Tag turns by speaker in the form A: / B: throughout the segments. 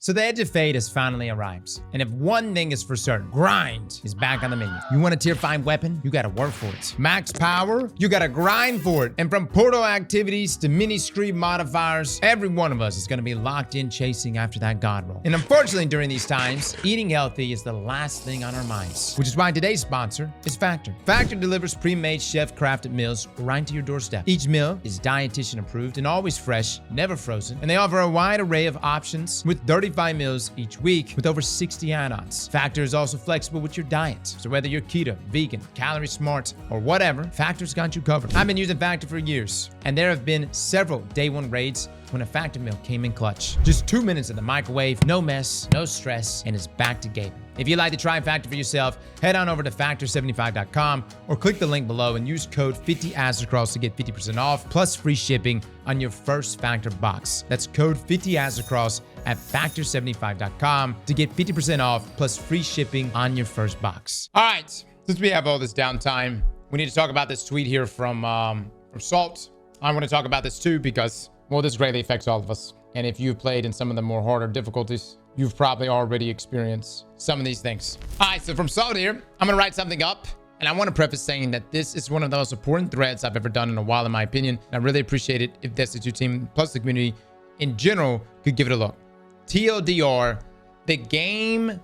A: So the edge of fate has finally arrived. And if one thing is for certain, grind is back on the menu. You want a tier 5 weapon? You gotta work for it. Max power? You gotta grind for it. And from portal activities to mini screed modifiers, every one of us is gonna be locked in chasing after that god roll. And unfortunately during these times, eating healthy is the last thing on our minds. Which is why today's sponsor is Factor. Factor delivers pre-made chef-crafted meals right to your doorstep. Each meal is dietitian approved and always fresh, never frozen. And they offer a wide array of options with 35 meals each week with over 60 add-ons. Factor is also flexible with your diet. So whether you're keto, vegan, calorie smart, or whatever, Factor's got you covered. I've been using Factor for years, and there have been several day one raids when a Factor meal came in clutch. Just 2 minutes in the microwave, no mess, no stress, and it's back to gaming. If you'd like to try Factor for yourself, head on over to factor75.com or click the link below and use code 50Aztecross to get 50% off plus free shipping on your first Factor box. That's code 50Aztecross at factor75.com to get 50% off plus free shipping on your first box. All right, since we have all this downtime, we need to talk about this tweet here from Salt. I want to talk about this too because, well, this greatly affects all of us. And if you've played in some of the more harder difficulties, you've probably already experienced some of these things. All right, so from Salt here, I'm gonna write something up. And I want to preface saying that this is one of the most important threads I've ever done in a while, in my opinion. And I really appreciate it if Destiny 2 team plus the community in general could give it a look. TLDR, the game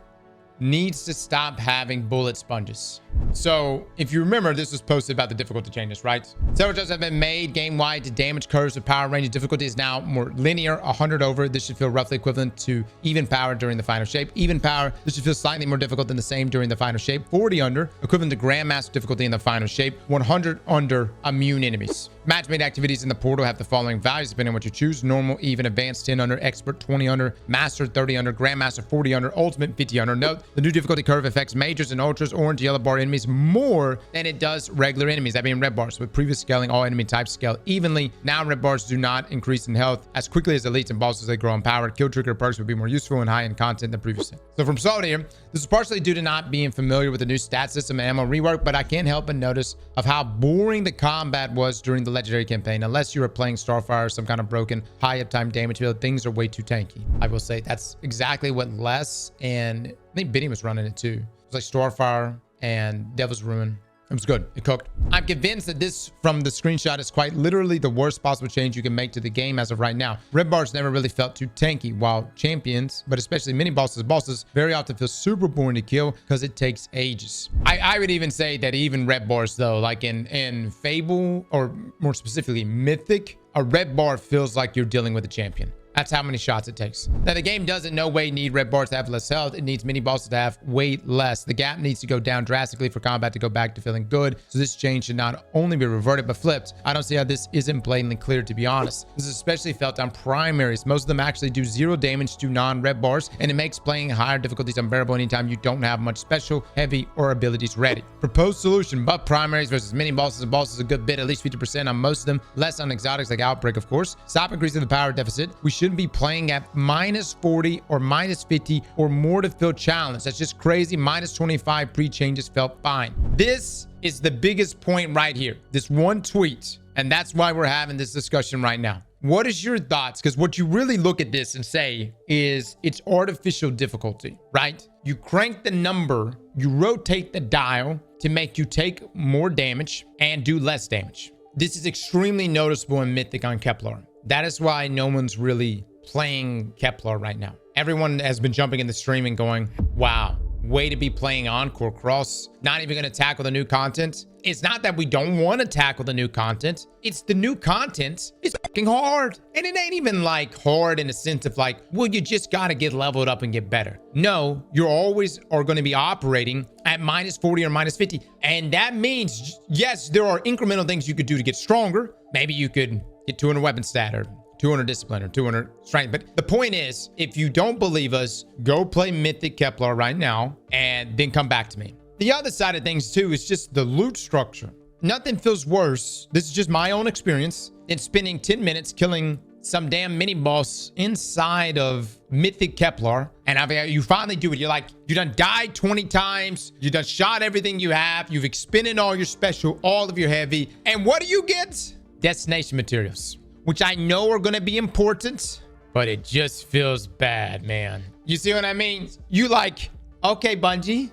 A: needs to stop having bullet sponges. So if you remember, this was posted about the difficulty changes, right? Several adjustments have been made game-wide to damage curves of power range. Difficulty is now more linear, 100 over. This should feel roughly equivalent to even power during the final shape. Even power, this should feel slightly more difficult than the same during the final shape. 40 under, equivalent to Grandmaster difficulty in the final shape. 100 under immune enemies. Match-made activities in the portal have the following values depending on what you choose. Normal, even, advanced 10 under, expert 20 under, master 30 under, grandmaster 40 under, ultimate 50 under. Note, the new difficulty curve affects majors and ultras, orange, yellow bar enemies more than it does regular enemies, that being red bars. With previous scaling, all enemy types scale evenly. Now red bars do not increase in health as quickly as elites and bosses as they grow in power. Kill trigger perks would be more useful and high in content than previously. So from Salt here, this is partially due to not being familiar with the new stat system and ammo rework, but I can't help but notice of how boring the combat was during the legendary campaign. Unless you were playing Starfire or some kind of broken high uptime damage build, things are way too tanky. I will say that's exactly what Les and I think Biddy was running it too. It was like Starfire and Devil's Ruin. It was good. It cooked. I'm convinced that this from the screenshot is quite literally the worst possible change you can make to the game as of right now. Red bars never really felt too tanky, while champions, but especially mini bosses very often feel super boring to kill because it takes ages. I would even say that even red bars though, like in Fable or more specifically Mythic, a red bar feels like you're dealing with a champion. That's how many shots it takes. Now, the game doesn't no way need red bars to have less health. It needs mini bosses to have way less. The gap needs to go down drastically for combat to go back to feeling good. So this change should not only be reverted, but flipped. I don't see how this isn't blatantly clear, to be honest. This is especially felt on primaries. Most of them actually do 0 damage to non-red bars, and it makes playing higher difficulties unbearable anytime you don't have much special, heavy, or abilities ready. Proposed solution, buff primaries versus mini bosses and bosses a good bit, at least 50% on most of them. Less on exotics like Outbreak, of course. Stop increasing the power deficit. We shouldn't be playing at -40 or -50 or more to feel challenged. That's just crazy. -25 pre-changes felt fine. This is the biggest point right here. This one tweet. And that's why we're having this discussion right now. What is your thoughts? Because what you really look at this and say is it's artificial difficulty, right? You crank the number, you rotate the dial to make you take more damage and do less damage. This is extremely noticeable in Mythic on Kepler. That is why no one's really playing Kepler right now. Everyone has been jumping in the stream and going, wow, way to be playing Encore Cross. Not even going to tackle the new content. It's not that we don't want to tackle the new content. It's the new content is fucking hard. And it ain't even like hard in the sense of like, well, you just got to get leveled up and get better. No, you always are going to be operating at -40 or -50. And that means, yes, there are incremental things you could do to get stronger. Maybe you could get 200 weapon stat or 200 discipline or 200 strength. But the point is, if you don't believe us, go play Mythic Kepler right now and then come back to me. The other side of things too is just the loot structure. Nothing feels worse, this is just my own experience, than spending 10 minutes killing some damn mini boss inside of Mythic Kepler. And you finally do it. You're like, you done died 20 times. You done shot everything you have. You've expended all your special, all of your heavy. And what do you get? Destination materials, which I know are going to be important, but it just feels bad, man. You see what I mean? You like, okay, Bungie,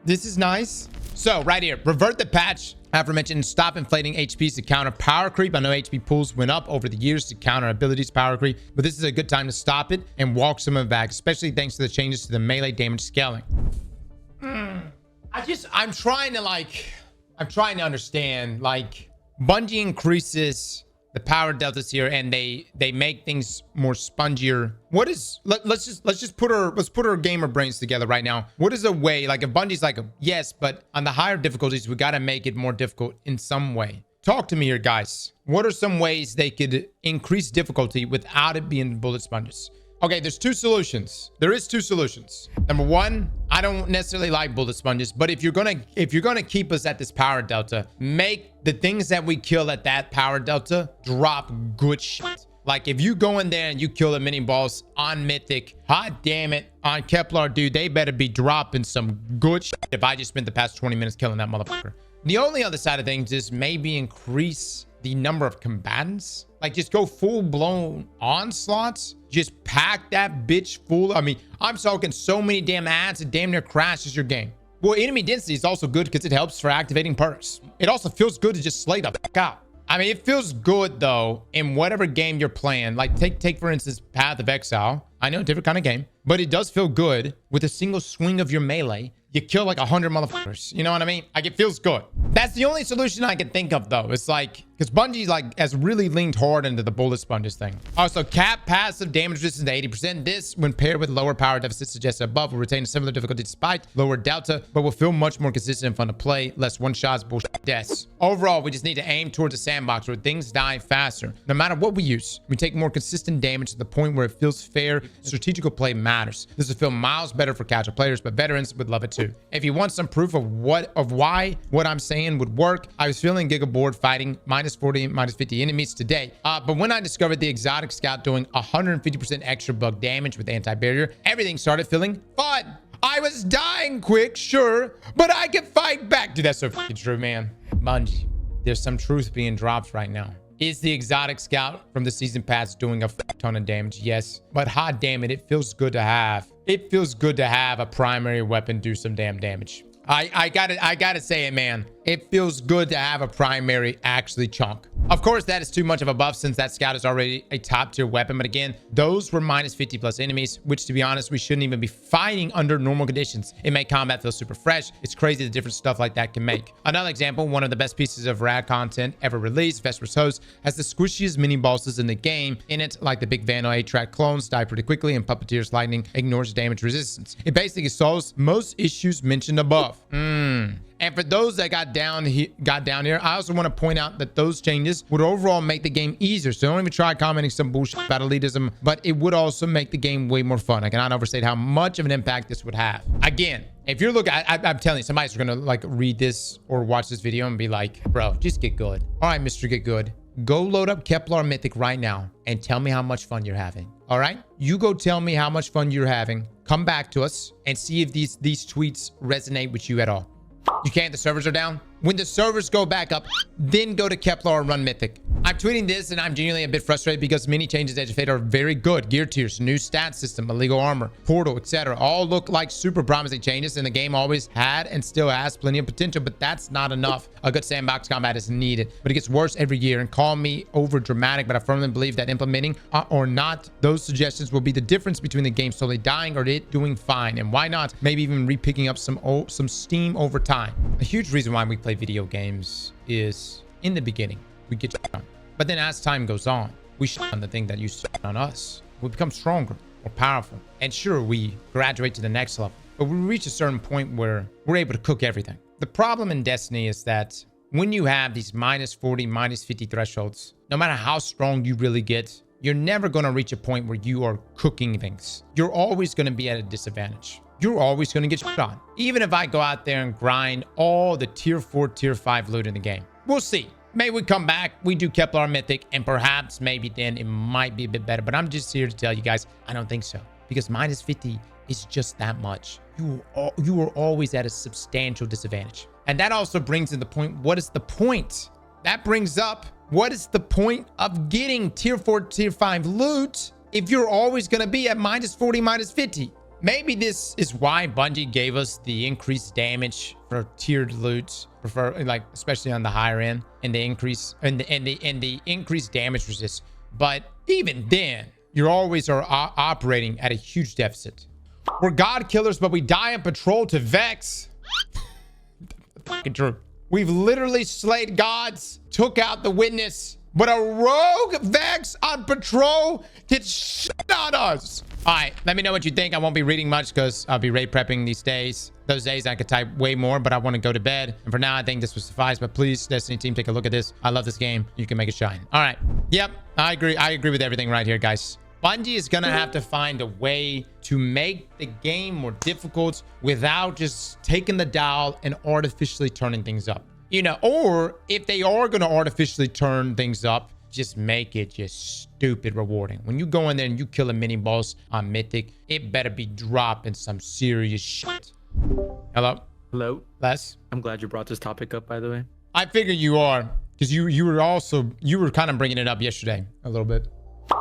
A: this is nice. So right here, revert the patch aforementioned, stop inflating HPs to counter power creep. I know HP pools went up over the years to counter abilities power creep, but this is a good time to stop it and walk some of it back, especially thanks to the changes to the melee damage scaling. I'm trying to understand, like, Bungie increases the power deltas here and they make things more spongier. What is, let's just put our gamer brains together right now. What is a way, like, if Bungie's like, yes, but on the higher difficulties, we got to make it more difficult in some way. Talk to me here, guys. What are some ways they could increase difficulty without it being bullet sponges? Okay, there's two solutions. There is two solutions. Number one, I don't necessarily like bullet sponges, but if you're gonna keep us at this power delta, make the things that we kill at that power delta drop good shit. Like, if you go in there and you kill a mini boss on Mythic, hot damn it, on Kepler, dude, they better be dropping some good shit if I just spent the past 20 minutes killing that motherfucker. The only other side of things is maybe increase the number of combatants. Like, just go full-blown onslaughts. Just pack that bitch full. I mean, I'm talking so many damn ads, it damn near crashes your game. Well, enemy density is also good because it helps for activating perks. It also feels good to just slay the fuck out. I mean, it feels good, though, in whatever game you're playing. Like, take for instance, Path of Exile. I know, different kind of game, but it does feel good with a single swing of your melee. You kill like 100 motherfuckers. You know what I mean? Like, it feels good. That's the only solution I can think of, though. It's like, because Bungie like has really leaned hard into the bullet sponges thing. Also, cap passive damage resistance to 80%. This, when paired with lower power deficit suggested above, will retain a similar difficulty despite lower delta, but will feel much more consistent and fun to play. Less one-shots, bullshit deaths. Overall, we just need to aim towards a sandbox where things die faster. No matter what we use, we take more consistent damage to the point where it feels fair. Strategical play matters. This will feel miles better for casual players, but veterans would love it too. If you want some proof of why what I'm saying would work, I was feeling giga bored fighting minus 40, minus 50 enemies today. But when I discovered the exotic scout doing 150% extra bug damage with anti-barrier, everything started feeling fun. I was dying quick, sure, but I could fight back. Dude, that's so fucking true, man. Bungie, there's some truth being dropped right now. Is the exotic scout from the season pass doing a ton of damage? Yes, but hot damn it, it feels good to have. It feels good to have a primary weapon do some damn damage. I gotta say it, man. It feels good to have a primary actually chunk. Of course, that is too much of a buff since that scout is already a top tier weapon. But again, those were minus 50 plus enemies, which to be honest, we shouldn't even be fighting under normal conditions. It made combat feel super fresh. It's crazy the different stuff like that can make. Another example, one of the best pieces of rad content ever released, Vesper's Host, has the squishiest mini bosses in the game. In it, like the big Vandal 8-track clones, die pretty quickly, and Puppeteer's Lightning ignores damage resistance. It basically solves most issues mentioned above. And for those that got down here, I also want to point out that those changes would overall make the game easier. So don't even try commenting some bullshit about elitism, but it would also make the game way more fun. I cannot overstate how much of an impact this would have. Again, if you're looking, I'm telling you, somebody's gonna like read this or watch this video and be like, bro, just get good. All right, Mr. Get Good, go load up Kepler Mythic right now and tell me how much fun you're having. All right, you go tell me how much fun you're having. Come back to us and see if these tweets resonate with you at all. You can't? The servers are down? When the servers go back up, then go to Kepler or run Mythic. I'm tweeting this and I'm genuinely a bit frustrated because many changes to Edge of Fate are very good. Gear tiers, new stat system, illegal armor, portal, etc. all look like super promising changes, and the game always had and still has plenty of potential, but that's not enough. A good sandbox combat is needed, but it gets worse every year. And call me over dramatic, but I firmly believe that implementing or not those suggestions will be the difference between the game slowly dying or it doing fine. And why not maybe even re-picking up some steam over time. A huge reason why we play video games is in the beginning we get shit on, but then as time goes on, we shit on the thing that you shit on us. We become stronger, more powerful, and sure, we graduate to the next level, but we reach a certain point where we're able to cook everything. The problem in Destiny is that when you have these minus 40, minus 50 thresholds, no matter how strong you really get, you're never going to reach a point where you are cooking things. You're always going to be at a disadvantage. You're always going to get shit on. Even if I go out there and grind all the tier 4, tier 5 loot in the game. We'll see. Maybe we come back, we do Kepler Mythic, and perhaps maybe then it might be a bit better. But I'm just here to tell you guys, I don't think so. Because minus 50 is just that much. You are always at a substantial disadvantage. And that also brings in the point, what is the point? That brings up, what is the point of getting tier 4, tier 5 loot if you're always going to be at minus 40, minus 50? Maybe this is why Bungie gave us the increased damage for tiered loot, especially on the higher end, and the increased damage resist. But even then, you always are operating at a huge deficit. We're god killers, but we die on patrol to Vex. Fucking true. We've literally slayed gods, took out the witness, but a rogue Vex on patrol gets shit on us. All right, let me know what you think. I won't be reading much because I'll be raid prepping these days. Those days I could type way more, but I want to go to bed. And for now, I think this will suffice. But please, Destiny team, take a look at this. I love this game. You can make it shine. All right. Yep, I agree. I agree with everything right here, guys. Bungie is going to have to find a way to make the game more difficult without just taking the dial and artificially turning things up. You know, or if they are going to artificially turn things up, just make it just stupid rewarding. When you go in there and you kill a mini boss on Mythic, it better be dropping some serious shit. Hello?
B: Hello?
A: Les?
B: I'm glad you brought this topic up, by the way.
A: I figure you are, because you were kind of bringing it up yesterday a little bit.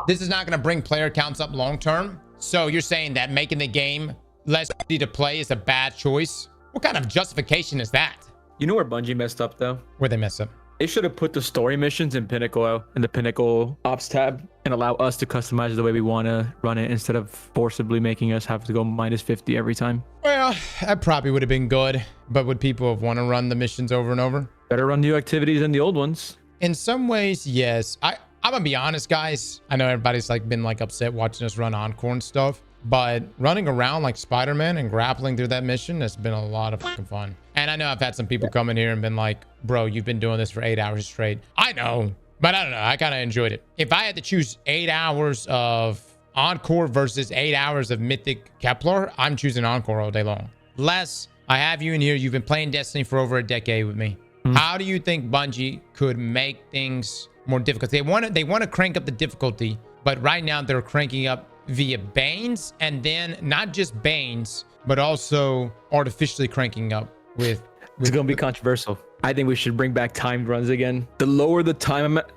A: This is not going to bring player counts up long term. So you're saying that making the game less easy to play is a bad choice? What kind of justification is that?
B: You know where Bungie messed up, though?
A: Where'd they mess up?
B: They should have put the story missions in Pinnacle, in the Pinnacle Ops tab, and allow us to customize the way we want to run it instead of forcibly making us have to go minus 50 every time.
A: Well, that probably would have been good, but would people have want to run the missions over and over?
B: Better run new activities than the old ones.
A: In some ways, yes. I'm gonna be honest, guys. I know everybody's been upset watching us run Encore and stuff, but running around like Spider-Man and grappling through that mission has been a lot of fucking fun. And I know I've had some people come in here and been like, bro, you've been doing this for 8 hours straight. I know, but I don't know. I kind of enjoyed it. If I had to choose 8 hours of Encore versus 8 hours of Mythic Kepler, I'm choosing Encore all day long. Les, I have you in here. You've been playing Destiny for over a decade with me. How do you think Bungie could make things more difficult? They want to crank up the difficulty, but right now they're cranking up via Banes, and then not just Banes, but also artificially cranking up with
B: It's going to be controversial. I think we should bring back timed runs again. The lower the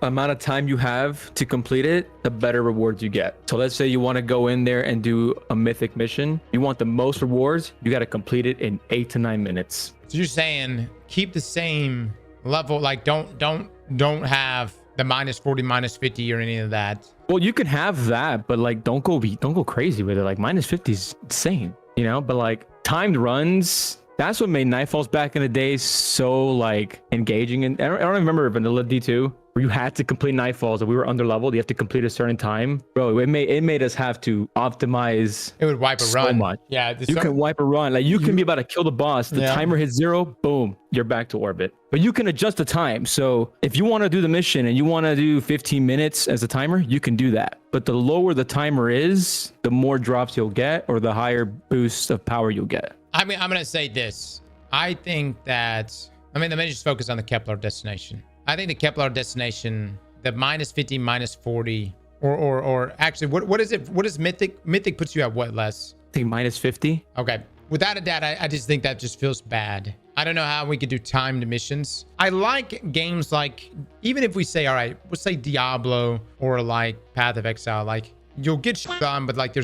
B: amount of time you have to complete it, the better rewards you get. So let's say you want to go in there and do a mythic mission. You want the most rewards, you got to complete it in 8 to 9 minutes.
A: So you're saying keep the same level, don't have the minus 40, minus 50 or any of that.
B: Well, you can have that, but don't go crazy with it. Minus 50 is insane, but timed runs, that's what made Nightfalls back in the day so engaging. And I don't remember Vanilla D2 where you had to complete Nightfalls and we were under leveled. You have to complete a certain time, bro. It made us have to optimize.
A: It would wipe a
B: so
A: run.
B: Much.
A: Yeah,
B: you can wipe a run. You can be about to kill the boss. The timer hits 0, boom, you're back to orbit. But you can adjust the time. So if you want to do the mission and you want to do 15 minutes as a timer, you can do that. But the lower the timer is, the more drops you'll get, or the higher boost of power you'll get.
A: I mean, I'm going to say this. I think that, let me just focus on the Kepler destination. I think the Kepler destination, the minus 50, minus 40, or actually, what is it? What is Mythic? Mythic puts you at what, less?
B: I think minus 50.
A: Okay. Without a doubt, I just think that just feels bad. I don't know how we could do timed missions. I like games even if we say, all right, we'll say Diablo or Path of Exile, you'll get shit on, but you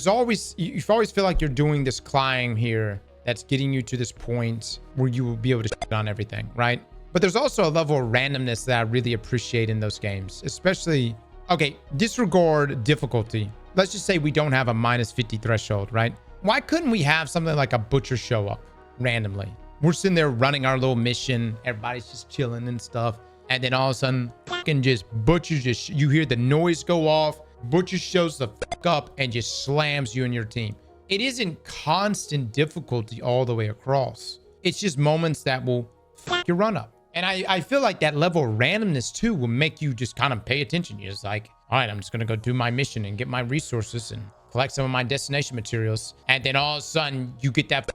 A: always feel like you're doing this climb here that's getting you to this point where you will be able to shit on everything, right? But there's also a level of randomness that I really appreciate in those games, especially, okay, disregard difficulty. Let's just say we don't have a minus 50 threshold, right? Why couldn't we have something like a butcher show up randomly? We're sitting there running our little mission. Everybody's just chilling and stuff. And then all of a sudden, fucking butcher you hear the noise go off. Butcher shows the fuck up and just slams you and your team. It isn't constant difficulty all the way across. It's just moments that will fuck your run up. And I feel like that level of randomness too will make you just kind of pay attention. You're just all right, I'm just going to go do my mission and get my resources and collect some of my destination materials. And then all of a sudden you get that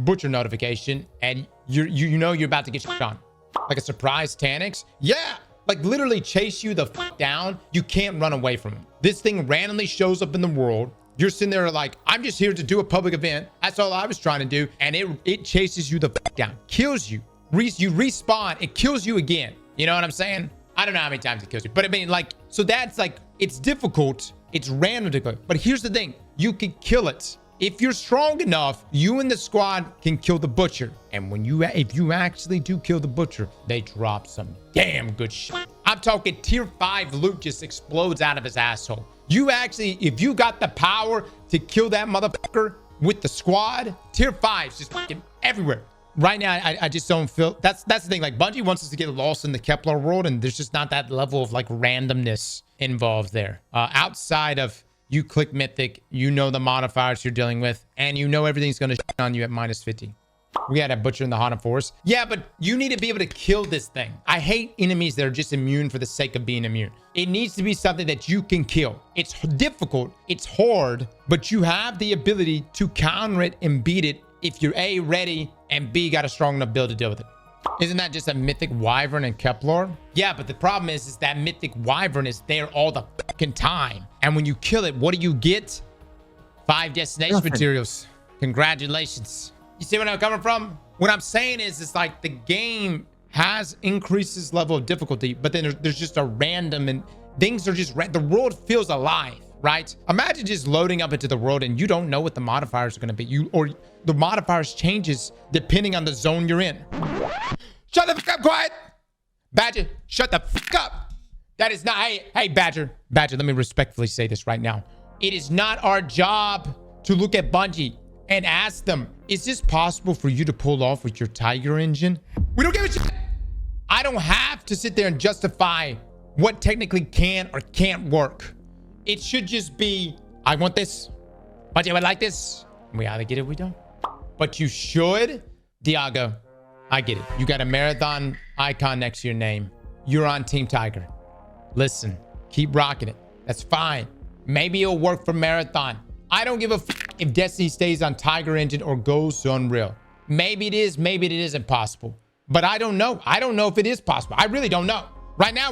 A: butcher notification and you're about to get shit on. Like a surprise Tanics. Yeah. Literally chase you the fuck down. You can't run away from him. This thing randomly shows up in the world. You're sitting there I'm just here to do a public event. That's all I was trying to do. And it chases you the fuck down. Kills you. You respawn. It kills you again. You know what I'm saying? I don't know how many times it kills you. But I mean, so that's it's difficult, It's random to kill. But here's the thing. You can kill it. If you're strong enough, you and the squad can kill the butcher. And if you actually do kill the butcher, they drop some damn good shit. I'm talking tier 5 loot just explodes out of his asshole. You actually, if you got the power to kill that motherfucker with the squad, tier 5's just fucking everywhere. Right now, I just don't feel, that's the thing. Like, Bungie wants us to get lost in the Kepler world, and there's just not that level of like randomness involved there. Outside of you click mythic, you know the modifiers you're dealing with, and you know everything's gonna shit on you at -50. We had a butcher in the haunted forest. Yeah, but you need to be able to kill this thing. I hate enemies that are just immune for the sake of being immune. It needs to be something that you can kill. It's difficult, it's hard, but you have the ability to counter it and beat it if you're A, ready, and B, got a strong enough build to deal with it. Isn't that just a mythic wyvern in Kepler? Yeah, but the problem is that mythic wyvern is there all the fucking time. And when you kill it, what do you get? 5 destination materials. Congratulations. You see where I'm coming from? What I'm saying is, it's like the game has increased its level of difficulty, but then there's just a random, and things are just, the world feels alive, right? Imagine just loading up into the world and you don't know what the modifiers are going to be. Or the modifiers changes depending on the zone you're in. Shut the fuck up, quiet. Badger, shut the fuck up. That is not, hey, Badger, let me respectfully say this right now. It is not our job to look at Bungie and ask them, is this possible for you to pull off with your Tiger engine? We don't give a shit. I don't have to sit there and justify what technically can or can't work. It should just be, I want this. Bungie would like this. We either get it or we don't. But you should. Diago, I get it. You got a marathon icon next to your name. You're on Team Tiger. Listen, keep rocking it. That's fine. Maybe it'll work for marathon. I don't give a f if Destiny stays on Tiger engine or goes to Unreal. Maybe it is, maybe it isn't possible. But I don't know. I don't know if it is possible. I really don't know. Right now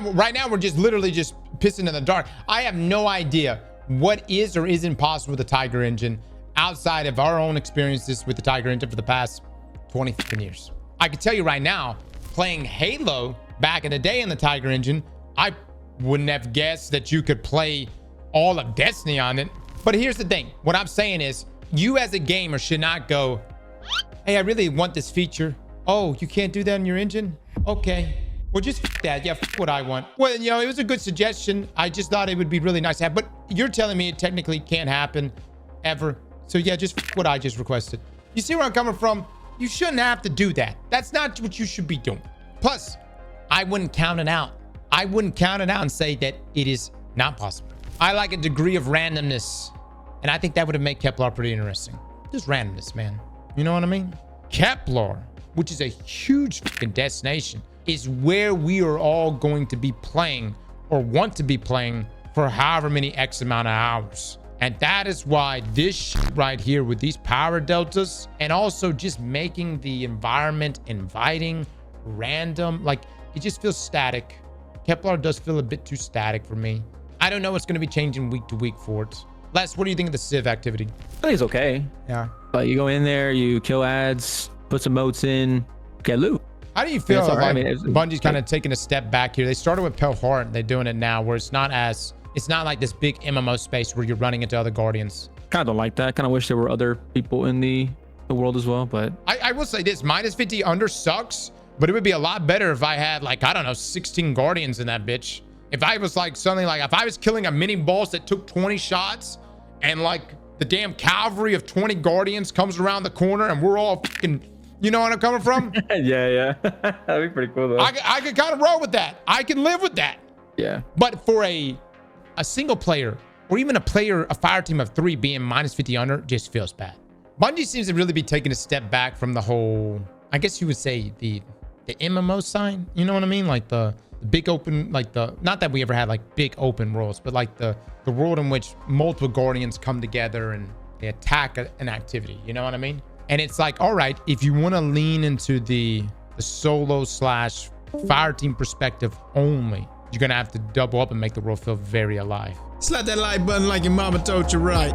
A: we're just literally just pissing in the dark. I have no idea what is or isn't possible with the Tiger engine outside of our own experiences with the Tiger engine for the past 20 years. I can tell you right now, playing Halo back in the day in the Tiger engine, I wouldn't have guessed that you could play all of Destiny on it. But here's the thing. What I'm saying is, you as a gamer should not go, hey, I really want this feature. Oh, you can't do that in your engine? Okay. Well, just f that. Yeah, f what I want. Well, you know, it was a good suggestion. I just thought it would be really nice to have. But you're telling me it technically can't happen ever. So yeah, just f what I just requested. You see where I'm coming from? You shouldn't have to do that. That's not what you should be doing. Plus, I wouldn't count it out. I wouldn't count it out and say that it is not possible. I like a degree of randomness. And I think that would have made Kepler pretty interesting. Just randomness, man. You know what I mean? Kepler, which is a huge fucking destination, is where we are all going to be playing or want to be playing for however many X amount of hours. And that is why this shit right here with these power deltas and also just making the environment inviting, random, like it just feels static. Kepler does feel a bit too static for me. I don't know what's going to be changing week to week for it. Les, what do you think of the Civ activity?
B: I think it's okay.
A: Yeah.
B: But you go in there, you kill ads, put some motes in, get loot.
A: How do you feel like
B: I mean,
A: Bungie's kind of taking a step back here? They started with Pale Heart, they're doing it now where it's not like this big MMO space where you're running into other Guardians.
B: Kind of don't like that. Kind of wish there were other people in the world as well, but
A: I will say this, -50 under sucks, but it would be a lot better if I had like, I don't know, 16 Guardians in that bitch. If I was like suddenly like, if I was killing a mini boss that took 20 shots and like the damn cavalry of 20 Guardians comes around the corner and we're all fucking, you know what I'm coming from?
B: yeah. That'd be pretty cool though.
A: I could kind of roll with that. I can live with that.
B: Yeah.
A: But for a single player or even a fire team of 3 being -50 under just feels bad. Bungie seems to really be taking a step back from the whole, I guess you would say the MMO sign. You know what I mean? Like the big open, like not that we ever had like big open worlds, but like the world in which multiple Guardians come together and they attack an activity. You know what I mean? And it's like, all right, if you want to lean into the solo / fire team perspective only, you're going to have to double up and make the world feel very alive.
C: Slap that like button like your mama told you right.